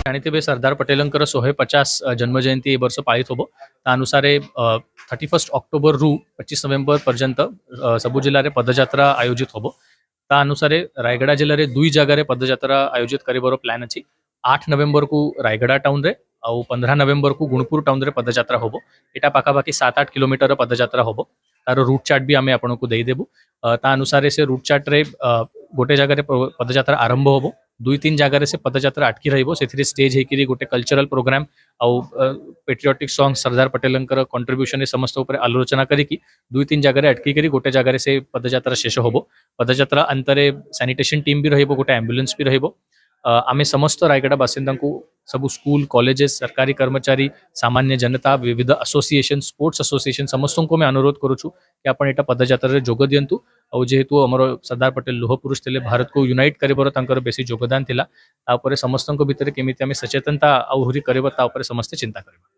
ଜାଣିଥିବେ ସର୍ଦ୍ଦାର ପଟେଲଙ୍କର 150 ଜନ୍ମ ଜୟନ୍ତୀ ଏ ବର୍ଷ ପାଳିତ ହେବ। ତା ଅନୁସାରେ 31 ଅକ୍ଟୋବରରୁ 25 ନଭେମ୍ବର ପର୍ଯ୍ୟନ୍ତ ସବୁ ଜିଲ୍ଲାରେ ପଦଯାତ୍ରା ଆୟୋଜିତ ହେବ। ତା ଅନୁସାରେ ରାୟଗଡ଼ା ଜିଲ୍ଲାରେ 2 ଜାଗାରେ ପଦଯାତ୍ରା ଆୟୋଜିତ କରିବାର ପ୍ଲାନ୍ ଅଛି। 8 ନଭେମ୍ବରକୁ ରାୟଗଡ଼ା ଟାଉନରେ ଆଉ 15 ନଭେମ୍ବରକୁ ଗୁଣପୁର ଟାଉନରେ ପଦଯାତ୍ରା ହେବ। ଏଇଟା ପାଖାପାଖି 7-8 କିଲୋମିଟର ପଦଯାତ୍ରା ହେବ। ତାର ରୁଟ୍ ଚାର୍ଟ ବି ଆମେ ଆପଣଙ୍କୁ ଦେଇଦେବୁ। ତା ଅନୁସାରେ ସେ ରୁଟ୍ ଚାର୍ଟରେ गोटे जगह पदयात्रा आरंभ हम 2-3 जगह से पदयात्रा अटकी रही स्टेज होकर गोटे कल्चरल प्रोग्राम आउ patriotic song Sardar Patel contribution समस्त उपर आलोचना करी 2-3 जगह अटकी गोटे जगह से पदयात्रा शेष हम। पदयात्रा अंतरे सैनिटेशन टीम भी रहिबो, गोटे एम्बुलेंस भी रहिबो। आमे समस्त रायगड़ा बासिंदा को सब स्कूल कॉलेजेस सरकारी कर्मचारी सामान्य जनता विविध एसोसिएशन स्पोर्ट्स एसोसिएशन समस्त को मैं अनुरोध करुछु कि आपण एटा पदयात्रा जोग दियंतु। और जेहेतु आमर सरदार पटेल लोह पुरुष थे भारत को यूनाइट कर बेसी योगदान थिला समस्त भितर केमिति आमे सचेतनता आहुरी करबा ता ऊपर समस्त चिंता करबा।